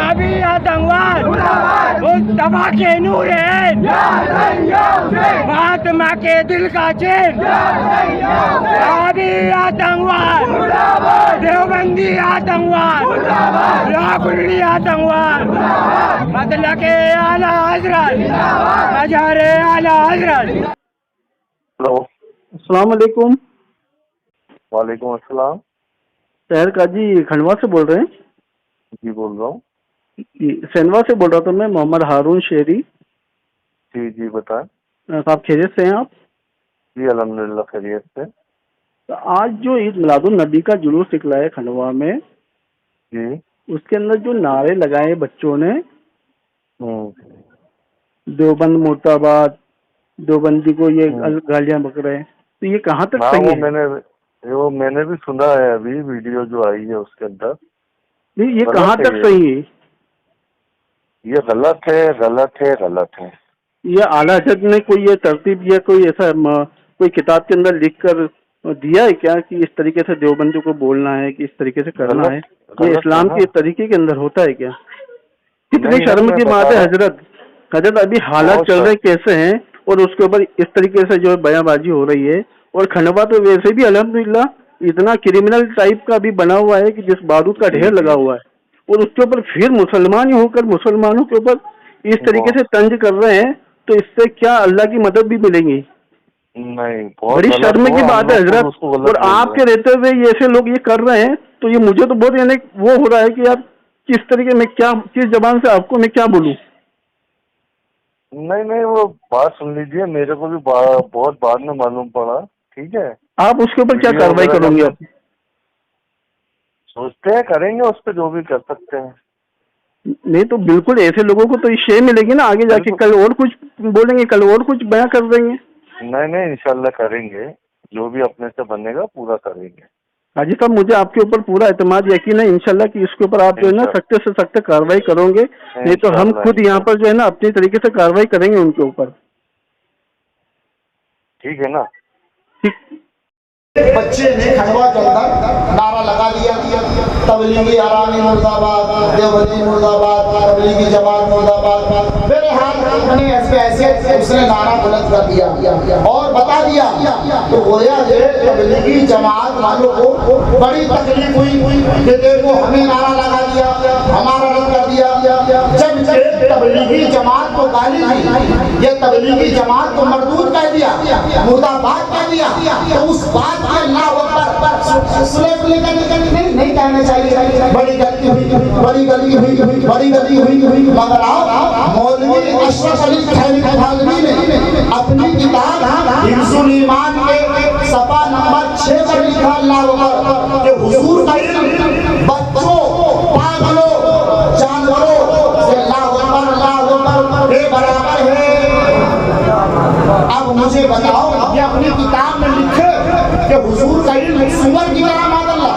अभी आतंकवाद मुस्तफा के नूर है, महात्मा के दिल का चैन, अभी आतंकवाद, देवबंदी आतंकवाद, राहुली आतंकवाद, मतलब के आला हजरत, मज़ारे आला हजरत। हेलो, अस्सलाम वालेकुम। वालेकुम अस्सलाम। शहर काजी खंडवा से बोल रहे हैं? जी बोल रहा हूँ। सैनवा से बोल रहा था मैं, मोहम्मद हारून शेरी। जी जी बताएं। आप खैरियत से हैं आप? जी अल्हम्दुलिल्लाह खैरियत से। तो आज जो ईद मिलादुन नबी का जुलूस निकला है खंडवा में, जी उसके अंदर जो नारे लगाए बच्चों ने, देवबंद मुर्दाबाद, देवबंदी को ये गालियां बक रहे हैं, तो ये कहाँ तक सही है? वो मैंने भी सुना है, अभी वीडियो जो आई है उसके अंदर। नहीं, ये कहाँ तक सही है? ये गलत है, गलत है, गलत है। ये आला हजरत ने कोई ये तरतीब या कोई ऐसा कोई किताब के अंदर लिख कर दिया है क्या कि इस तरीके से देवबंदी को बोलना है, कि इस तरीके से करना है? ये इस्लाम के तरीके के अंदर होता है क्या? कितनी शर्म की बात है हजरत। अभी हालात चल रहे कैसे हैं और उसके ऊपर इस तरीके से जो बयानबाजी हो रही है। और खंडवा तो वैसे भी अल्हम्दुलिल्लाह इतना क्रिमिनल टाइप का भी बना हुआ है कि जिस बारूद का ढेर लगा हुआ है, और उसके ऊपर फिर मुसलमान ही होकर मुसलमानों के ऊपर इस तरीके से तंज कर रहे हैं, तो इससे क्या अल्लाह की मदद भी मिलेगी? नहीं, बड़ी शर्म की बात है हजरत। और आपके रहते हुए ये ऐसे लोग ये कर रहे हैं, तो ये मुझे तो बहुत यानी वो हो रहा है कि आप किस तरीके में क्या, किस जबान से आपको मैं क्या बोलूं? नहीं, वो बात सुन लीजिए, मेरे को भी बहुत बाद में मालूम पड़ा। ठीक है, आप उसके ऊपर क्या कार्रवाई करोगे? आप सोचते हैं करेंगे उस पर जो भी कर सकते हैं। नहीं तो बिल्कुल ऐसे लोगों को तो शे मिलेगी ना आगे जाके, कल और कुछ बोलेंगे, कल और कुछ बयां कर देंगे। नहीं इंशाल्लाह करेंगे, जो भी अपने से बनेगा पूरा करेंगे। हाजी साहब, मुझे आपके ऊपर पूरा एतमाद यकीन है इंशाल्लाह कि इसके ऊपर आप जो है ना सख्त से सख्त कार्रवाई करोगे। नहीं तो हम खुद यहाँ पर जो है ना अपनी तरीके से कार्रवाई करेंगे उनके ऊपर। ठीक है ना? ठीक। बच्चे ने खंडवा के अंदर नारा लगा दिया, तबलीगी अरानी मुर्दाबाद, देवबंदी मुर्दाबाद, तबलीगी जमात मुर्दाबाद। मेरे हाथ में ऐसे उसने नारा बुलंद कर दिया और बता दिया तो गोया ये तबलीगी जमात वालों को बड़ी तकलीफ हुई कि देखो हमें नारा लगा दिया, हमारा रद्द कर दिया। जब तबलीगी जमात को गाली दी, ये तबलीगी जमात को मरदूद कह दिया, मुर्दाबाद कह दिया, तो उस बात नहीं कहना चाहिए। बड़ी गलती हुई, मगर आप मौलवी अशरफ अली थानवी ने अपनी किताब हिफ्जुल ईमान के सफा नंबर 6 पर लिखा अल्लाह अकबर कि हुजूर का इल्म बच्चों, पागलों, जानवरों से अल्लाह अकबर के बराबर है। अब मुझे बताओ, ये अपनी किताब में लिखे कि हुजूर का इल्म सुअर की तरह मादल्ला,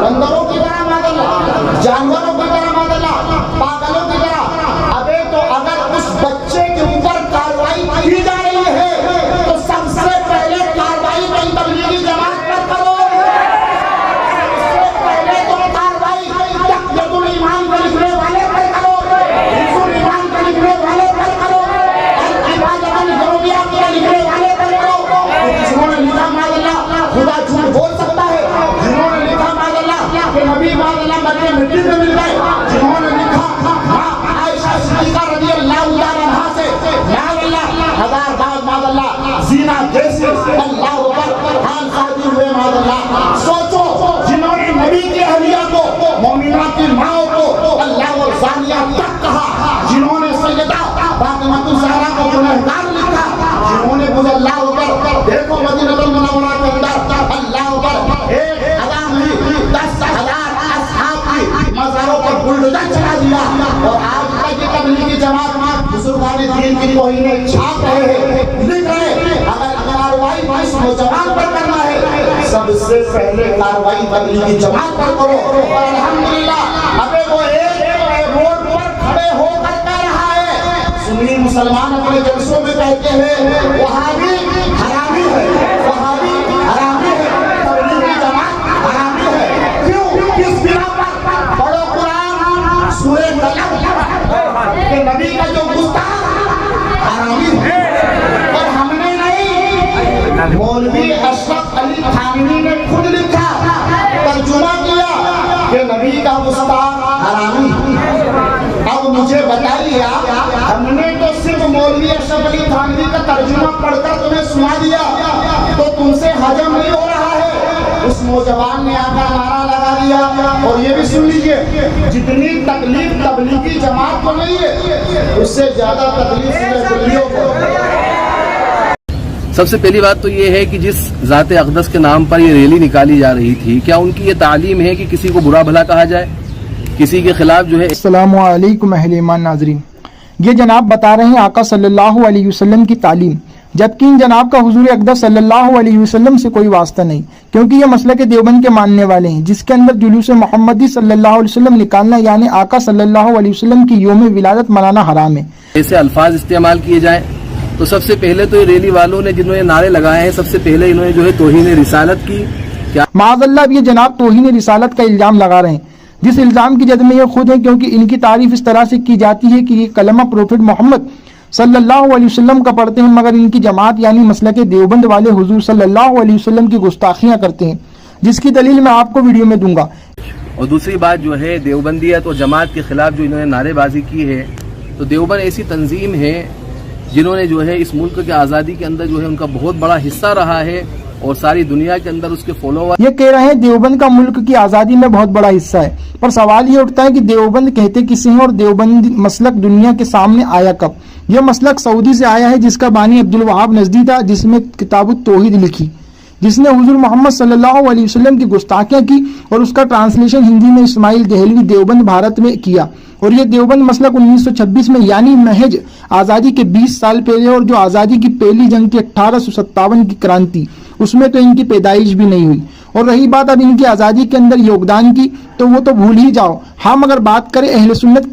बंदरों की तरह मादल्ला, जानवरों की तरह मादल्ला, पागलों की तरह। अबे तो अगर उस बच्चे के ऊपर कार्रवाई की जा रही है तो सबसे पहले कार्रवाई कोई तबलीगी जमात पर करो। सबसे पहले तो कार्रवाई तक़यतुल ईमान को लिखने वाले पर करो, हिफ्जुल ईमान को लिखने वाले पर करो, इबादतुल ज़रूरिया को लिखने वाले पर करो। जिन्होंने लिखा मादल्ला खुदा झूठ बोल सकता है, जिन्होंने लिखा मादल्ला कि नबी मादल्ला मरके मिट्टी में मिल गए, जिन्होंने लिखा आयशा सिद्दीक़ा रज़ियल्लाहु ताला अन्हा से मादल्ला हजार बार मादल्ला जीना जैसे अल्लाह अकबर हाल शादी हुए मादल्ला। सोचो, जिन्होंने नबी की अहलिया को, मोमिना की माओ को अल्लाह और ज़ानिया तक कहा, जिन्होंने सैयदा फातिमा ज़हरा को गुनहगार लिखा, जिन्होंने मुझे अल्लाह अकबर देखो मदीनतुल मुनव्वरा के अंदर अल्लाह अकबर 10,000 असहाब की मज़ारों पर बुलडोजर चला दिया। और आज तक ये तबलीगी जमात बुजुर्गान दीन की तौहीन छाप रहे हैं, लिख रहे हैं। अगर कार्रवाई इस नौजवान पर करना है, सबसे पहले कार्रवाई तबलीगी जमात पर करो। और अल्हम्दुलिल्लाह अबे वो एक कहते हैं वहाबी हरामी है, वहाबी हरामी है, तबलीगी जमात हरामी है। क्यों? किस बिना पर? पढ़ो कुरान सूरह कलम के नबी का जो गुस्ताख हरामी है। और हमने नहीं, मौलवी अशरफ अली थानवी ने खुद लिखा, तर्जुमा किया कि नबी का गुस्ताख हरामी है। अब मुझे बताइए, हमने तो सिर्फ मौलवी अशरफ अली थानवी का तर्जुमा पढ़कर तुम्हें सुना दिया, तो तुमसे हजम नहीं हो रहा है। उस नौजवान ने आकर नारा लगा दिया, और ये भी सुन लीजिए, जितनी तकलीफ तबलीगी जमात को नहीं है, उससे ज्यादा तकलीफ सिर्फ को। सबसे पहली बात तो ये है कि जिस ज़ात अक़दस के नाम पर ये रैली निकाली जा रही थी, क्या उनकी ये तालीम है कि किसी को बुरा भला कहा जाए, किसी के खिलाफ जो है। अस्सलामु अलैकुम अहले ईमान नाज़रीन, ये जनाब बता रहे हैं आका सल्लल्लाहु अलैहि वसल्लम की तालीम, जबकि इन जनाब का हुजूर अक़दस सल्लल्लाहु अलैहि वसल्लम से कोई वास्ता नहीं, क्योंकि ये मसलक देवबंद के मानने वाले हैं, जिसके अंदर जुलूस मोहम्मदी सल्लल्लाहु अलैहि वसल्लम निकालना यानी आका सल्लल्लाहु अलैहि वसल्लम की यौम विलादत मनाना हराम है। ऐसे अल्फाज इस्तेमाल किए जाएं तो सबसे पहले तो ये रैली वालों ने जिन्होंने नारे लगाए हैं, सबसे पहले इन्होंने जो है तौहीन रिसालत की। क्या माज़अल्लाह ये जनाब तौहीन रिसालत का इल्जाम लगा रहे हैं, जिस इल्जाम की जद में ये खुद है, क्योंकि इनकी तारीफ इस तरह से की जाती है कि ये कलमा प्रोफेट मोहम्मद सल्लल्लाहु अलैहि वसल्लम का पढ़ते हैं, मगर इनकी जमात यानी मसलक देवबंद वाले हुजूर सल्लल्लाहु अलैहि वसल्लम की गुस्ताखियां करते हैं, जिसकी दलील मैं आपको वीडियो में दूंगा। और दूसरी बात जो है देवबंदियत और जमात के खिलाफ जो इन्होंने नारेबाजी की है, तो देवबंद ऐसी तंजीम है जिन्होंने जो है इस मुल्क के आज़ादी के अंदर जो है उनका बहुत बड़ा हिस्सा रहा है, और सारी दुनिया के अंदर उसके फॉलोवर। ये कह रहे हैं देवबंद का मुल्क की आज़ादी में बहुत बड़ा हिस्सा है, पर सवाल ये उठता है कि देवबंद कहते किसे हैं और देवबंद मसलक दुनिया के सामने आया कब? यह मसलक सऊदी से आया है, जिसका बानी अब्दुल वहाब नजदी था, जिसमें किताबुत तौहीद लिखी, जिसने हुजूर मोहम्मद सल्लल्लाहु अलैहि वसल्लम की गुस्ताखियां की, और उसका ट्रांसलेशन हिंदी में इस्माइल दहलवी देवबंद भारत में किया। और ये देवबंद मसलक 1926 में यानी महज आज़ादी के 20 साल पहले, और जो आज़ादी की पहली जंग की 1857 की क्रांति, उसमें तो इनकी पैदाइश भी नहीं हुई। और रही बात अब इनकी आज़ादी के अंदर योगदान की, तो वो तो भूल ही जाओ। हम अगर बात करें अहले सुन्नत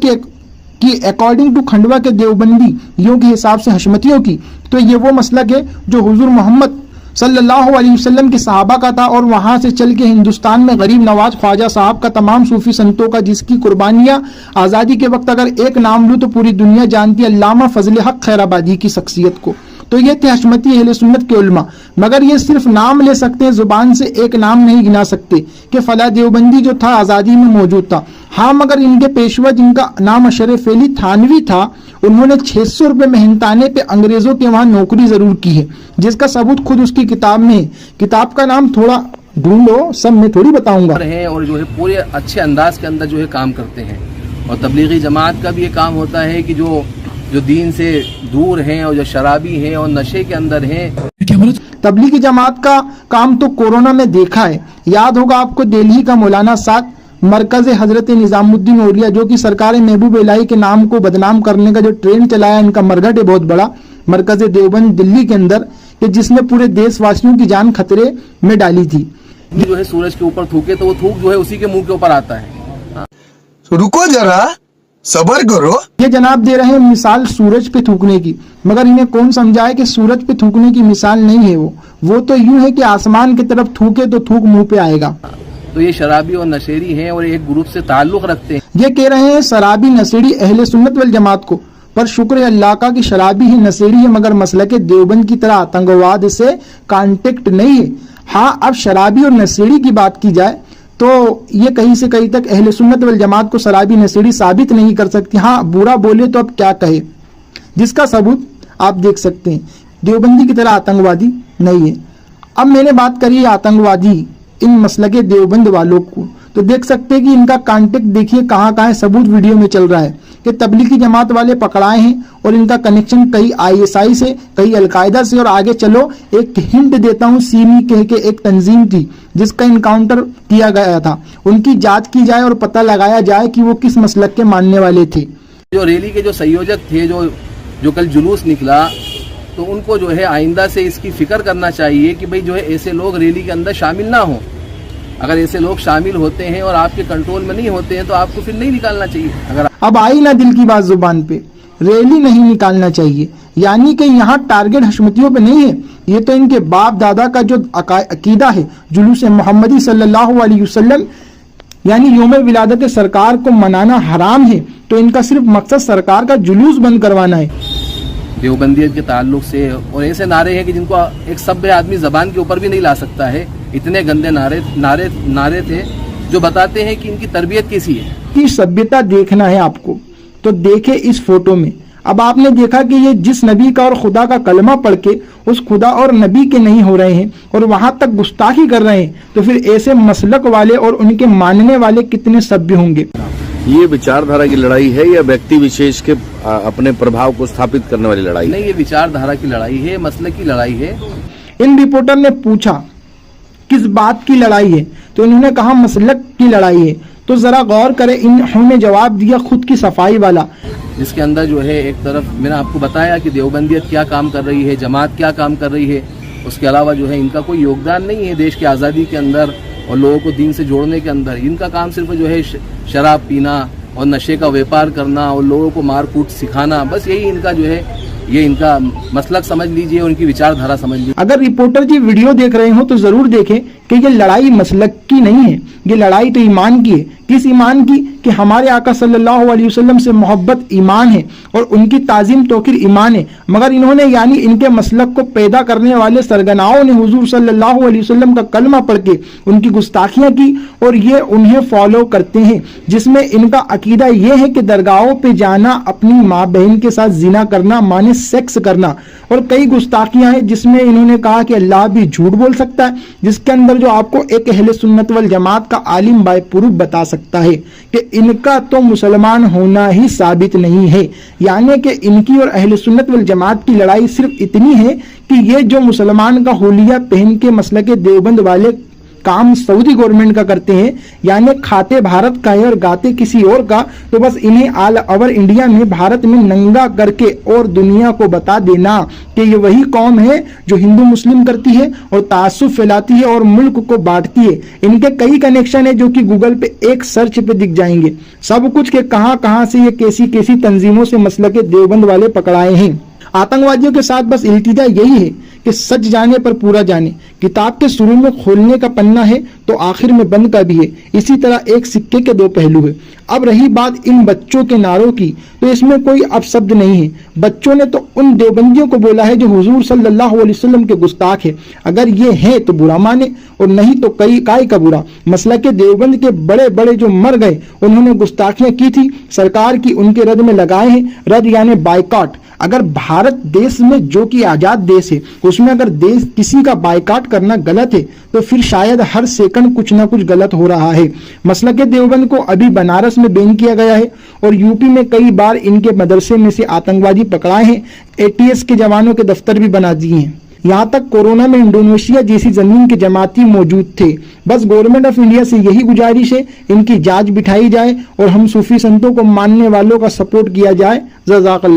की अकॉर्डिंग टू खंडवा के देवबंदियों के हिसाब से हशमतियों की, तो ये वो मसलक है जो हुजूर मोहम्मद सल्लल्लाहु अलैहि वसल्लम के सहाबा का था, और वहां से चल के हिंदुस्तान में गरीब नवाज ख्वाजा साहब का, तमाम सूफी संतों का, जिसकी कुर्बानियां आज़ादी के वक्त अगर एक नाम लूँ तो पूरी दुनिया जानती है, अल्लामा फजल हक खैराबादी की शख्सियत को। तो ये थे हशमती अहले सुन्नत के उलमा, मगर ये सिर्फ नाम ले सकते हैं, जुबान से एक नाम नहीं गिना सकते कि फला देवबंदी जो था आज़ादी में मौजूद था। हाँ, मगर इनके पेशवा जिनका नाम अशरफ अली थानवी था, उन्होंने 600 रुपये मेहनताने पे अंग्रेजों के वहां नौकरी जरूर की है, जिसका सबूत खुद उसकी किताब में है। किताब का नाम थोड़ा ढूंढो, सब मैं थोड़ी बताऊंगा। और जो है पूरे अच्छे अंदाज के अंदर जो है काम करते हैं, और तबलीगी जमात का भी ये काम होता है कि जो दीन से दूर हैं और जो शराबी हैं और नशे के अंदर हैं। तबलीगी जमात का काम तो कोरोना में देखा है, याद होगा आपको दिल्ली का मौलाना साद मरकज हजरत निजामुद्दीन औलिया, जो कि सरकार महबूब इलाही के नाम को बदनाम करने का जो ट्रेंड चलाया, इनका मरघट है बहुत बड़ा, मरकज देवबंद दिल्ली के अंदर, कि जिसने पूरे देशवासियों की जान खतरे में डाली थी। जो है सूरज के ऊपर थूके तो वो थूक जो है उसी के मुंह के ऊपर आता है। रुको जरा, सबर करो। ये जनाब दे रहे हैं मिसाल सूरज पे थूकने की, मगर इन्हें कौन समझाए कि सूरज पे थूकने की मिसाल नहीं है वो तो यूं है कि आसमान की तरफ थूके तो थूक मुंह पे आएगा। तो ये शराबी और नशेरी हैं और एक ग्रुप से ताल्लुक रखते हैं। ये कह रहे हैं शराबी नशेरी अहले सुन्नत वल जमात को, पर शुक्र है अल्लाह का कि शराबी है नशेरी है, मगर मसलक देवबंद की तरह आतंकवाद से कांटेक्ट नहीं है। हाँ, अब शराबी और नशेरी की बात की जाए तो ये कहीं से कहीं तक अहले सुन्नत वल जमात को शराबी नशेरी साबित नहीं कर सकती। हाँ, बुरा बोले तो अब क्या कहे, जिसका सबूत आप देख सकते हैं। देवबंदी की तरह आतंकवादी नहीं है। अब मैंने बात करी आतंकवादी इन मसलके देवबंद वालों को, तो देख सकते हैं कि इनका कांटेक्ट देखिए कहाँ कहाँ है, सबूत वीडियो में चल रहा है कि तबलीगी जमात वाले पकड़ाए हैं, और इनका कनेक्शन कहीं ISI से, कहीं अलकायदा से, और आगे चलो एक हिंट देता हूँ, सीमी कह के एक तंजीम थी जिसका इनकाउंटर किया गया था, उनकी जांच की जाए और पता लगाया जाए कि वो किस मसलक के मानने वाले थे। जो रैली के जो संयोजक थे, जो कल जुलूस निकला, तो उनको जो है आइंदा से इसकी फिक्र करना चाहिए कि भाई जो है ऐसे लोग रैली के अंदर शामिल ना हो। अगर ऐसे लोग शामिल होते हैं और आपके कंट्रोल में नहीं होते हैं तो आपको फिर नहीं निकालना चाहिए। अगर अब आई ना दिल की बात जुबान पे, रैली नहीं निकालना चाहिए, यानी कि यहाँ टारगेट हशमतियों पे नहीं है, ये तो इनके बाप दादा का जो अकीदा है जुलूस मोहम्मदी सल्लल्लाहु अलैहि वसल्लम यानी योम विलादत सरकार को मनाना हराम है, तो इनका सिर्फ मकसद सरकार का जुलूस बंद करवाना है। देवबंदियत के ताल्लुक से और ऐसे नारे हैं कि जिनको एक सभ्य आदमी जबान के ऊपर भी नहीं ला सकता है, इतने गंदे नारे थे जो बताते हैं कि इनकी तरबियत कैसी है। की सभ्यता देखना है आपको तो देखे इस फोटो में। अब आपने देखा कि ये जिस नबी का और खुदा का कलमा पढ़ के उस खुदा और नबी के नहीं हो रहे हैं और वहां तक गुस्ताखी कर रहे हैं, तो फिर ऐसे मसलक वाले और उनके मानने वाले कितने सभ्य होंगे। ये विचारधारा की लड़ाई है या व्यक्ति विशेष के अपने प्रभाव को स्थापित करने वाली लड़ाई? नहीं, ये विचारधारा की लड़ाई है, मसलक की लड़ाई है। इन रिपोर्टर ने पूछा किस बात की लड़ाई है, तो इन्होंने कहा मसलक की लड़ाई है। तो जरा गौर करें, इन्होंने जवाब दिया खुद की सफाई वाला, जिसके अंदर जो है एक तरफ मैंने आपको बताया कि देवबंदियत क्या काम कर रही है, जमात क्या काम कर रही है, उसके अलावा जो है इनका कोई योगदान नहीं है देश की आज़ादी के अंदर और लोगों को दीन से जोड़ने के अंदर। इनका काम सिर्फ जो है शराब पीना और नशे का व्यापार करना और लोगों को मार कूट सिखाना, बस यही इनका जो है, ये इनका मसलक समझ लीजिए, उनकी विचारधारा समझ लीजिए। अगर रिपोर्टर जी वीडियो देख रहे हो तो जरूर देखें कि ये लड़ाई मसलक की नहीं है, ये लड़ाई तो ईमान की है। किस ईमान की? कि हमारे आका सल्लल्लाहु अलैहि वसल्लम से मोहब्बत ईमान है और उनकी ताजीम तौकीर ईमान है। मगर इन्होंने यानी इनके मसलक को पैदा करने वाले सरगनाओं ने हुजूर सल्लल्लाहु अलैहि वसल्लम का कलमा पढ़ के उनकी गुस्ताखियां की और ये उन्हें फॉलो करते हैं, जिसमें इनका अकीदा ये है कि दरगाहों पे जाना, अपनी माँ बहन के साथ जिना करना माने सेक्स करना, और कई गुस्ताखियां हैं जिसमें इन्होंने कहा कि अल्लाह भी झूठ बोल सकता है, जिसके अंदर जो आपको एक अहले सुन्नत वल जमात का आलिम बाय प्रूफ बता सकता है कि इनका तो मुसलमान होना ही साबित नहीं है। यानी कि इनकी और अहले सुन्नत वल जमात की लड़ाई सिर्फ इतनी है कि ये जो मुसलमान का होलिया पहन के मसलक देवबंद वाले काम सऊदी गवर्नमेंट का करते हैं, यानी खाते भारत का है और गाते किसी और का, तो बस इन्हें ऑल ओवर इंडिया में भारत में नंगा करके और दुनिया को बता देना कि ये वही कौम है जो हिंदू मुस्लिम करती है और तासुब फैलाती है और मुल्क को बांटती है। इनके कई कनेक्शन है जो कि गूगल पे एक सर्च पे दिख जाएंगे, सब कुछ के कहां से ये कैसी कैसी तंजीमों से मसलक देवबंद वाले पकड़ाए हैं। आतंकवादियों के साथ बस इल्तिजा यही है कि सच जाने पर पूरा जाने। किताब के शुरू में खोलने का पन्ना है तो आखिर में बंद का भी है, इसी तरह एक सिक्के के दो पहलू है। अब रही बात इन बच्चों के नारों की, तो इसमें कोई अपशब्द नहीं है। बच्चों ने तो उन देवबंदियों को बोला है जो हुजूर सल्लल्लाहु अलैहि वसल्लम के गुस्ताख है। अगर ये हैं तो बुरा माने और नहीं तो कई काय का बुरा। मसला के देवबंद के बड़े बड़े जो मर गए उन्होंने गुस्ताखियां की थी, सरकार की उनके रद में लगाए हैं। रद यानी बाइकॉट। अगर भारत देश में जो कि आजाद देश है उसमें अगर देश किसी का बाइकाट करना गलत है तो फिर शायद हर सेकंड कुछ ना कुछ गलत हो रहा है। मसलक देवबंद को अभी बनारस में बैन किया गया है और यूपी में कई बार इनके मदरसे में से आतंकवादी पकड़ाए हैं। एटीएस के जवानों के दफ्तर भी बना दिए हैं। यहाँ तक कोरोना में इंडोनेशिया जैसी जमीन के जमाती मौजूद थे। बस गवर्नमेंट ऑफ इंडिया से यही गुजारिश है, इनकी जांच बिठाई जाए और हम सूफी संतों को मानने वालों का सपोर्ट किया जाए। जज़ाकल्लाह।